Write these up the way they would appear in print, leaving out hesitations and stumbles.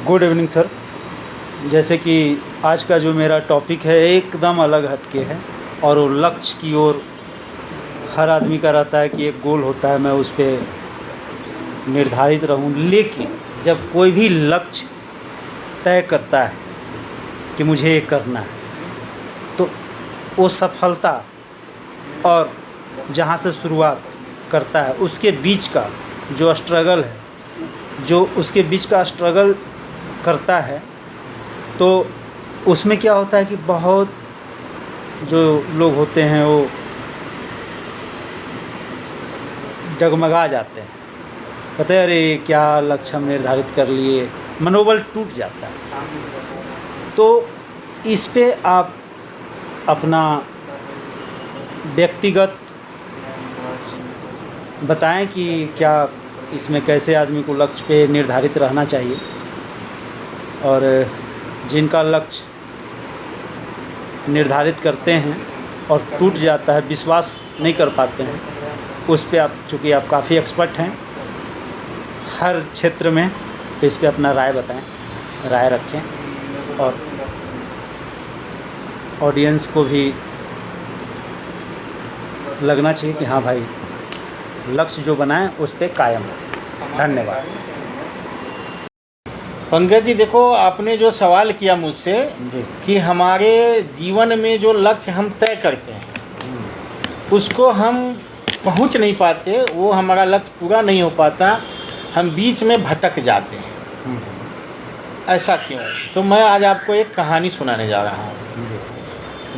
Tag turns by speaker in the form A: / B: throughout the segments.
A: Good evening sir. जैसे कि आज का जो मेरा टॉपिक है एकदम अलग हटके है और वो लक्ष्य की ओर हर आदमी का रहता है कि एक गोल होता है, मैं उस पे निर्धारित रहूं। लेकिन जब कोई भी लक्ष्य तय करता है कि मुझे ये करना है, तो वो सफलता और जहाँ से शुरुआत करता है उसके बीच का जो स्ट्रगल है, जो उसके बीच का स्ट्रगल करता है, तो उसमें क्या होता है कि बहुत जो लोग होते हैं वो डगमगा जाते हैं, कहते हैं अरे क्या लक्ष्य हम निर्धारित कर लिए, मनोबल टूट जाता है। तो इस पे आप अपना व्यक्तिगत बताएं कि क्या इसमें कैसे आदमी को लक्ष्य पे निर्धारित रहना चाहिए, और जिनका लक्ष्य निर्धारित करते हैं और टूट जाता है, विश्वास नहीं कर पाते हैं, उस पे आप, चूँकि आप काफ़ी एक्सपर्ट हैं हर क्षेत्र में, तो इस पे अपना राय बताएं, राय रखें और ऑडियंस को भी लगना चाहिए कि हाँ भाई लक्ष्य जो बनाएं उस पे कायम हो। धन्यवाद।
B: पंकज जी, देखो आपने जो सवाल किया मुझसे कि हमारे जीवन में जो लक्ष्य हम तय करते हैं उसको हम पहुंच नहीं पाते, वो हमारा लक्ष्य पूरा नहीं हो पाता, हम बीच में भटक जाते हैं। ऐसा क्यों? तो मैं आज आपको एक कहानी सुनाने जा रहा हूँ।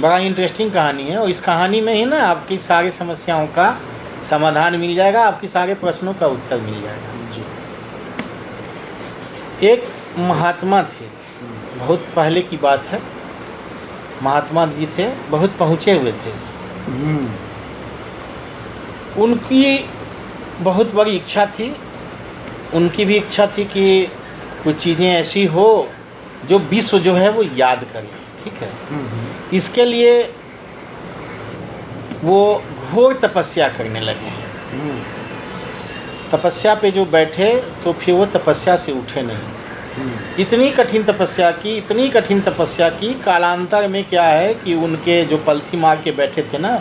B: बड़ा इंटरेस्टिंग कहानी है और इस कहानी में ही ना आपकी सारी समस्याओं का समाधान मिल जाएगा, आपकी सारे प्रश्नों का उत्तर मिल जाएगा। एक महात्मा थे, बहुत पहले की बात है। महात्मा जी थे, बहुत पहुँचे हुए थे। उनकी बहुत बड़ी इच्छा थी, उनकी भी इच्छा थी कि कुछ चीज़ें ऐसी हो जो विश्व जो है वो याद करे। ठीक है, इसके लिए वो घोर तपस्या करने लगे। तपस्या पे जो बैठे तो फिर वो तपस्या से उठे नहीं। इतनी कठिन तपस्या की, इतनी कठिन तपस्या की, कालांतर में क्या है कि उनके जो पलथी मार के बैठे थे ना,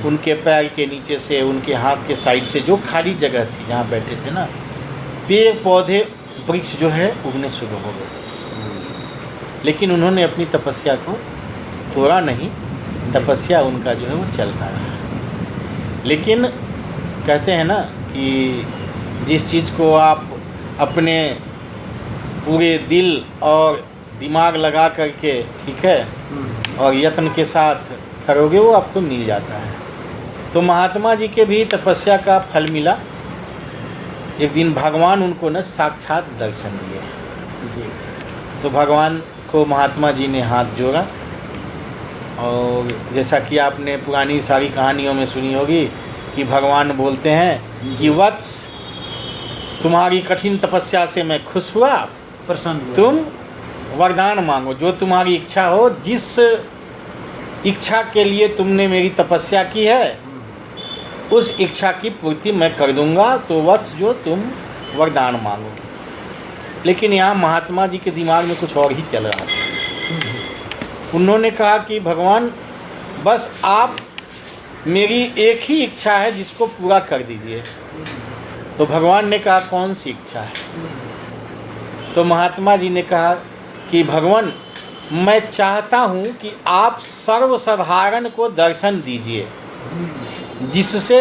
B: उनके पैर के नीचे से, उनके हाथ के साइड से जो खाली जगह थी जहाँ बैठे थे ना, पेड़ पौधे वृक्ष जो है उगने शुरू हो गए थे। लेकिन उन्होंने अपनी तपस्या को तोड़ा नहीं, तपस्या उनका जो है वो चलता रहा। लेकिन कहते हैं ना कि जिस चीज़ को आप अपने पूरे दिल और दिमाग लगा करके, ठीक है, और यत्न के साथ करोगे वो आपको मिल जाता है। तो महात्मा जी के भी तपस्या का फल मिला। एक दिन भगवान उनको न साक्षात दर्शन दिए। तो भगवान को महात्मा जी ने हाथ जोड़ा और जैसा कि आपने पुरानी सारी कहानियों में सुनी होगी कि भगवान बोलते हैं कि वत्स, तुम्हारी कठिन तपस्या से मैं खुश हुआ,
A: प्रसन्न,
B: तुम वरदान मांगो, जो तुम्हारी इच्छा हो, जिस इच्छा के लिए तुमने मेरी तपस्या की है उस इच्छा की पूर्ति मैं कर दूंगा, तो वत्स जो तुम वरदान मांगो। लेकिन यहाँ महात्मा जी के दिमाग में कुछ और ही चल रहा था। उन्होंने कहा कि भगवान बस आप मेरी एक ही इच्छा है जिसको पूरा कर दीजिए। तो भगवान ने कहा कौन सी इच्छा है? तो महात्मा जी ने कहा कि भगवान मैं चाहता हूँ कि आप सर्वसाधारण को दर्शन दीजिए, जिससे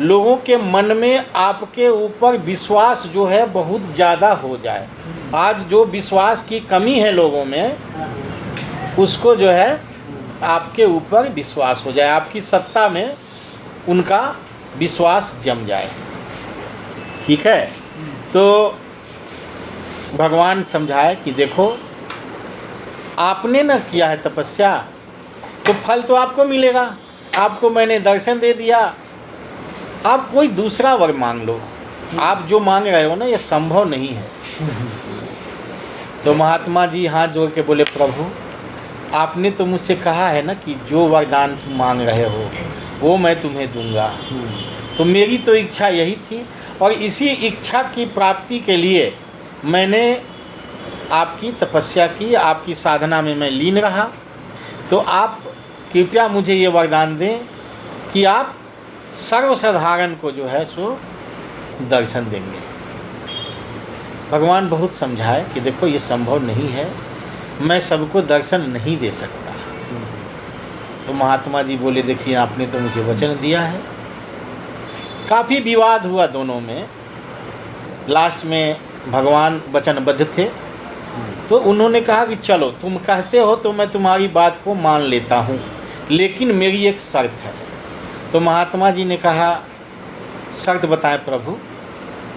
B: लोगों के मन में आपके ऊपर विश्वास जो है बहुत ज़्यादा हो जाए। आज जो विश्वास की कमी है लोगों में, उसको जो है आपके ऊपर विश्वास हो जाए, आपकी सत्ता में उनका विश्वास जम जाए। ठीक है, तो भगवान समझाए कि देखो आपने न किया है तपस्या, तो फल तो आपको मिलेगा, आपको मैंने दर्शन दे दिया, आप कोई दूसरा वर मांग लो, आप जो मांग रहे हो ना ये संभव नहीं है। तो महात्मा जी हाथ जोड़ के बोले प्रभु आपने तो मुझसे कहा है ना कि जो वरदान तुम मांग रहे हो वो मैं तुम्हें दूंगा, तो मेरी तो इच्छा यही थी और इसी इच्छा की प्राप्ति के लिए मैंने आपकी तपस्या की, आपकी साधना में मैं लीन रहा, तो आप कृपया मुझे ये वरदान दें कि आप सर्वसाधारण को जो है सो दर्शन देंगे। भगवान बहुत समझाए कि देखो ये संभव नहीं है, मैं सबको दर्शन नहीं दे सकता। तो महात्मा जी बोले देखिए आपने तो मुझे वचन दिया है। काफ़ी विवाद हुआ दोनों में। लास्ट में भगवान वचनबद्ध थे, तो उन्होंने कहा कि चलो तुम कहते हो तो मैं तुम्हारी बात को मान लेता हूँ, लेकिन मेरी एक शर्त है। तो महात्मा जी ने कहा शर्त बताएं प्रभु।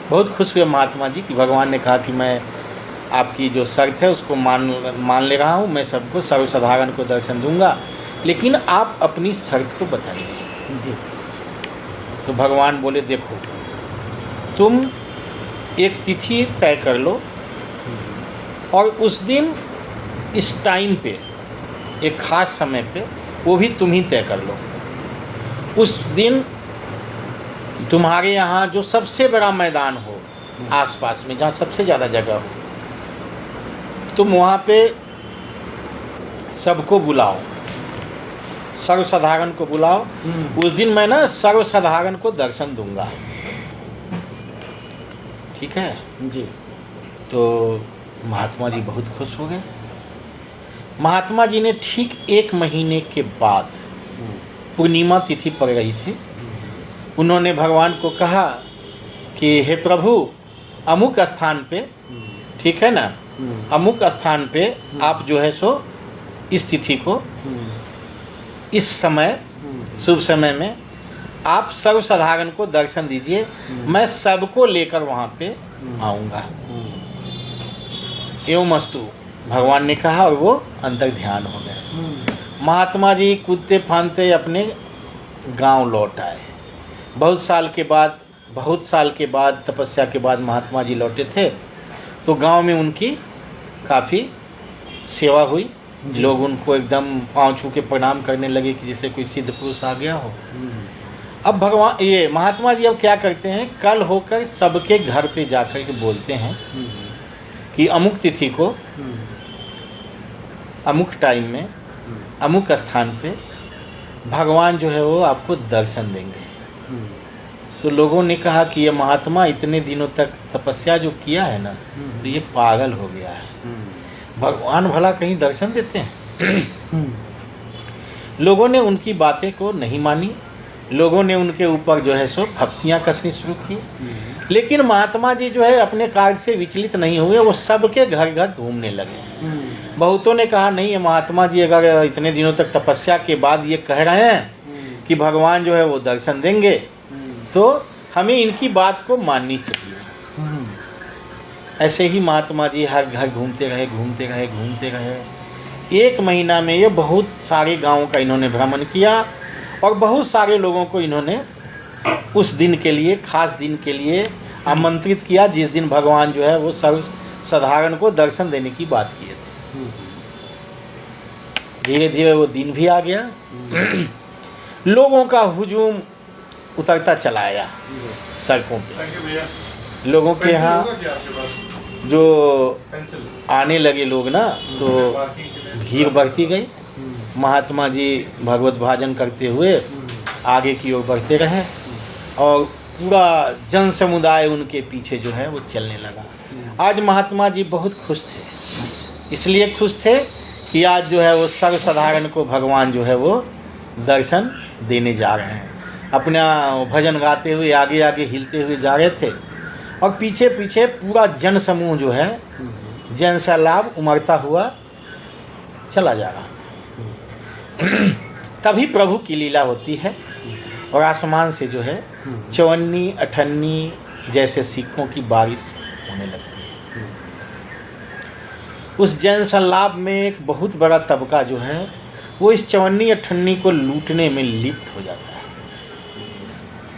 B: बहुत खुश हुए महात्मा जी कि भगवान ने कहा कि मैं आपकी जो शर्त है उसको मान ले रहा हूँ, मैं सबको सर्वसाधारण को दर्शन दूंगा, लेकिन आप अपनी शर्त को बताइए।
A: जी।
B: तो भगवान बोले देखो तुम एक तिथि तय कर लो और उस दिन इस टाइम पे, एक ख़ास समय पे, वो भी तुम ही तय कर लो। उस दिन तुम्हारे यहाँ जो सबसे बड़ा मैदान हो आसपास में, जहाँ सबसे ज़्यादा जगह हो, तुम वहाँ पे सबको बुलाओ, सर्वसाधारण को बुलाओ। उस दिन मैं ना सर्वसाधारण को दर्शन दूंगा। ठीक है
A: जी।
B: तो महात्मा जी बहुत खुश हो गए। महात्मा जी ने ठीक 1 महीने के बाद, पूर्णिमा तिथि पड़ रही थी, उन्होंने भगवान को कहा कि हे प्रभु अमुक स्थान पे, ठीक है ना, अमुक स्थान पे आप जो है सो इस तिथि को, इस समय, शुभ समय में आप सर्वसाधारण को दर्शन दीजिए, मैं सबको लेकर वहाँ पे आऊँगा। एवमस्तु भगवान ने कहा और वो अंतर ध्यान हो गए। महात्मा जी कूदते फांदते अपने गांव लौट आए। बहुत साल के बाद तपस्या के बाद महात्मा जी लौटे थे, तो गांव में उनकी काफ़ी सेवा हुई। लोग उनको एकदम पाँव छू के प्रणाम करने लगे कि जैसे कोई सिद्ध पुरुष आ गया हो। अब भगवान ये महात्मा जी अब क्या करते हैं, कल होकर सबके घर पे जाकर के बोलते हैं कि अमुक तिथि को, अमुक टाइम में, अमुक स्थान पे भगवान जो है वो आपको दर्शन देंगे। तो लोगों ने कहा कि ये महात्मा इतने दिनों तक तपस्या जो किया है ना, तो ये पागल हो गया है, भगवान भला कहीं दर्शन देते हैं। लोगों ने उनकी बातें को नहीं मानी, लोगों ने उनके ऊपर जो है सो फप्तियाँ कसनी शुरू की। लेकिन महात्मा जी जो है अपने कार्य से विचलित नहीं हुए, वो सबके घर घर घूमने लगे। बहुतों ने कहा नहीं, ये महात्मा जी अगर इतने दिनों तक तपस्या के बाद ये कह रहे हैं कि भगवान जो है वो दर्शन देंगे, तो हमें इनकी बात को माननी चाहिए। ऐसे ही महात्मा जी हर घर घूमते रहे। 1 महीना में ये बहुत सारे गांवों का इन्होंने भ्रमण किया और बहुत सारे लोगों को इन्होंने उस दिन के लिए, खास दिन के लिए आमंत्रित किया, जिस दिन भगवान जो है वो सर्वसाधारण को दर्शन देने की बात किए थे। धीरे धीरे वो दिन भी आ गया। लोगों का हुजूम उतरता चला आया सड़कों पे। लोगों के यहाँ जो आने लगे लोग ना, तो भीड़ बढ़ती गई। महात्मा जी भगवत भाजन करते हुए आगे की ओर बढ़ते रहे और पूरा जन समुदाय उनके पीछे जो है वो चलने लगा। आज महात्मा जी बहुत खुश थे, इसलिए खुश थे कि आज जो है वो सर्वसाधारण को भगवान जो है वो दर्शन देने जा रहे हैं। अपना भजन गाते हुए आगे आगे हिलते हुए जा रहे थे और पीछे पीछे पूरा जन समूह जो है जन सा लाभ उमड़ता हुआ चला जा रहा था। तभी प्रभु की लीला होती है और आसमान से जो है 54 58 जैसे सिक्कों की बारिश होने लगती है। उस जन सलाब में एक बहुत बड़ा तबका जो है वो इस 54 58 को लूटने में लिप्त हो जाता है।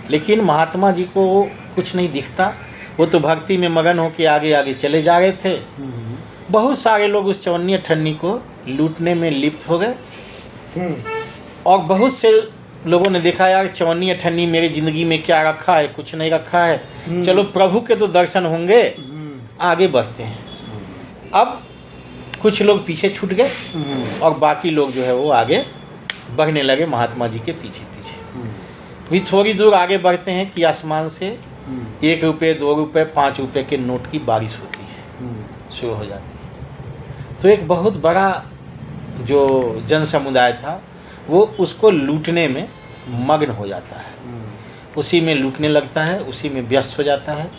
B: लेकिन महात्मा जी को कुछ नहीं दिखता, वो तो भक्ति में मगन होकर आगे आगे चले जा रहे थे। बहुत सारे लोग उस 54 58 को लूटने में लिप्त हो गए और बहुत से लोगों ने देखा यार 54 58 मेरी ज़िंदगी में क्या रखा है, कुछ नहीं रखा है, चलो प्रभु के तो दर्शन होंगे, आगे बढ़ते हैं। अब कुछ लोग पीछे छूट गए और बाकी लोग जो है वो आगे बढ़ने लगे महात्मा जी के पीछे पीछे। भी थोड़ी दूर आगे बढ़ते हैं कि आसमान से 1 रुपये, 2 रुपये, 5 रुपये के नोट की बारिश होती है, शुरू हो जाती है। तो एक बहुत बड़ा जो जन समुदाय था वो उसको लूटने में मग्न हो जाता है, उसी में लूटने लगता है, उसी में व्यस्त हो जाता है।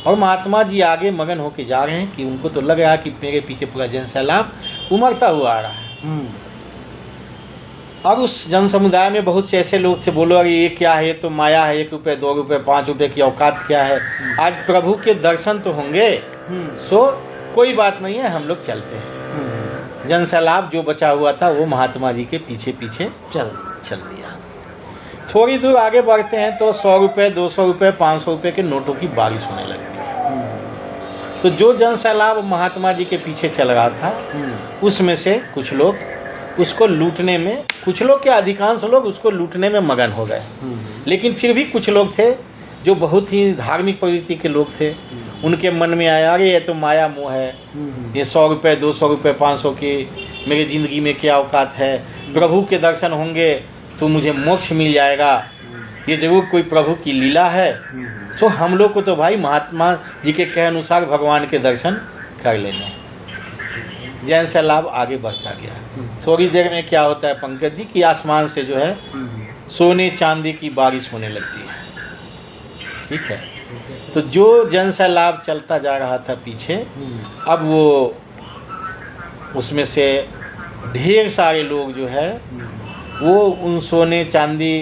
B: और महात्मा जी आगे मगन होके जा रहे हैं कि उनको तो लग रहा है कि मेरे पीछे पूरा जन सैलाब उमड़ता हुआ आ रहा है। और उस जन समुदाय में बहुत से ऐसे लोग थे, बोलो अरे ये क्या है, ये तो माया है, 1 रुपये, 2 रुपये, 5 रुपये की औकात क्या है, आज प्रभु के दर्शन तो होंगे, सो कोई बात नहीं है, हम लोग चलते हैं। जन सैलाब जो बचा हुआ था वो महात्मा जी के पीछे पीछे चल दिया। थोड़ी दूर आगे बढ़ते हैं तो 100 रुपये, 200 रुपये, 500 रुपये के नोटों की बारिश होने लगती है। तो जो जन सैलाब महात्मा जी के पीछे चल रहा था उसमें से कुछ लोग उसको लूटने में, कुछ लोग क्या अधिकांश लोग उसको लूटने में मगन हो गए। लेकिन फिर भी कुछ लोग थे जो बहुत ही धार्मिक प्रवृत्ति के लोग थे, उनके मन में आया अरे ये तो माया मोह है, ये 100 रुपये, 200 रुपये, 500 की मेरी ज़िंदगी में क्या औकात है, प्रभु के दर्शन होंगे तो मुझे मोक्ष मिल जाएगा, ये जरूर कोई प्रभु की लीला है। तो हम लोग को तो भाई महात्मा जी के कहे अनुसार भगवान के दर्शन कर लेने। जैन सैलाब आगे बढ़ता गया। थोड़ी देर में क्या होता है पंकज जी कि आसमान से जो है सोने चांदी की बारिश होने लगती है। ठीक है, तो जो जन सैलाब चलता जा रहा था पीछे, अब वो उसमें से ढेर सारे लोग जो है वो उन सोने चांदी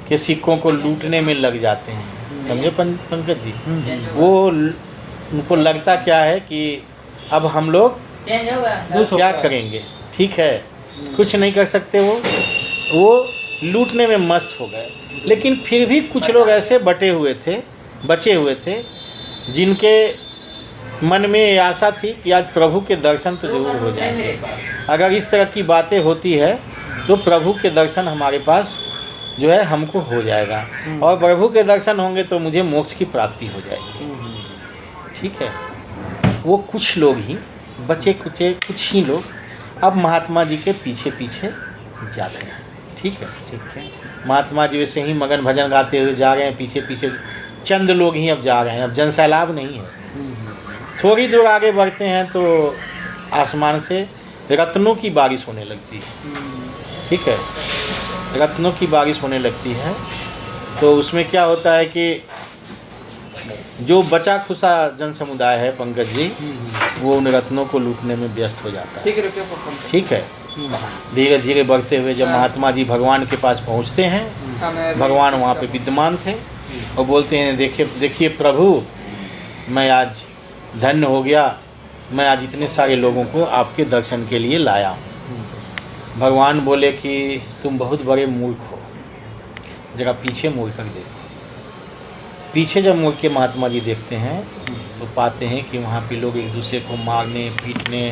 B: के सिक्कों को लूटने में लग जाते हैं। समझे पंकज जी? वो उनको लगता क्या है कि अब हम लोग क्या करेंगे, ठीक है, कुछ नहीं कर सकते, वो लूटने में मस्त हो गए। लेकिन फिर भी कुछ लोग ऐसे बचे हुए थे जिनके मन में ये आशा थी कि आज प्रभु के दर्शन तो जरूर हो जाएंगे। अगर इस तरह की बातें होती है तो प्रभु के दर्शन हमारे पास जो है हमको हो जाएगा, और प्रभु के दर्शन होंगे तो मुझे मोक्ष की प्राप्ति हो जाएगी। ठीक है, वो कुछ लोग ही बचे कुचे, कुछ ही लोग अब महात्मा जी के पीछे पीछे जाते हैं। ठीक है, महात्मा जी वैसे ही मगन भजन गाते हुए जा रहे हैं, पीछे पीछे चंद लोग ही अब जा रहे हैं, अब जन सैलाब नहीं है। थोड़ी दूर आगे बढ़ते हैं तो आसमान से रत्नों की बारिश होने लगती है। ठीक है, रत्नों की बारिश होने लगती है तो उसमें क्या होता है कि जो बचा खुसा जन समुदाय है पंकज जी, वो उन रत्नों को लूटने में व्यस्त हो जाता है। ठीक है, धीरे धीरे बढ़ते हुए जब महात्मा जी भगवान के पास पहुंचते हैं, भगवान वहाँ पे विद्यमान थे और बोलते हैं देखिए प्रभु, मैं आज धन्य हो गया, मैं आज इतने सारे लोगों को आपके दर्शन के लिए लाया हूँ। भगवान बोले कि तुम बहुत बड़े मूर्ख हो, जरा पीछे मुड़ कर देखो। पीछे जब मुड़ के महात्मा जी देखते हैं तो पाते हैं कि वहाँ पे लोग एक दूसरे को मारने पीटने,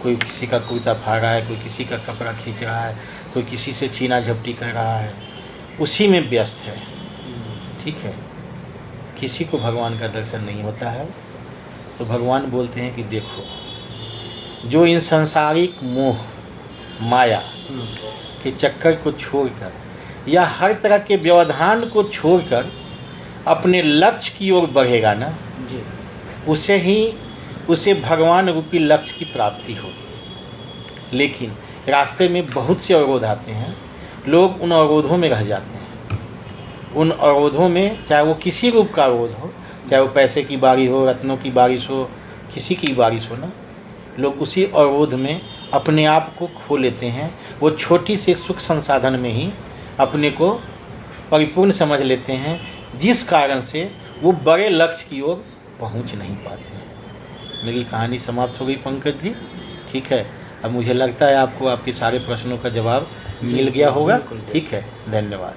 B: कोई किसी का कुर्ता फाड़ रहा है, कोई किसी का कपड़ा खींच रहा है, कोई किसी से छीना झपटी कर रहा है, उसी में व्यस्त है। ठीक है, किसी को भगवान का दर्शन नहीं होता है। तो भगवान बोलते हैं कि देखो, जो इन सांसारिक मोह माया के चक्कर को छोड़कर या हर तरह के व्यवधान को छोड़कर अपने लक्ष्य की ओर बढ़ेगा ना जी, उसे भगवान रूपी लक्ष्य की प्राप्ति होगी। लेकिन रास्ते में बहुत से अवरोध आते हैं, लोग उन अवरोधों में रह जाते हैं। उन अवरोधों में चाहे वो किसी रूप का अवरोध हो, चाहे वो पैसे की बारी हो, रत्नों की बारिश हो, किसी की बारिश हो ना, लोग उसी अवरोध में अपने आप को खो लेते हैं। वो छोटी सी सुख संसाधन में ही अपने को परिपूर्ण समझ लेते हैं, जिस कारण से वो बड़े लक्ष्य की ओर पहुंच नहीं पाते। मेरी कहानी समाप्त हो गई पंकज जी। ठीक है, अब मुझे लगता है आपको आपके सारे प्रश्नों का जवाब मिल गया होगा। ठीक है, धन्यवाद।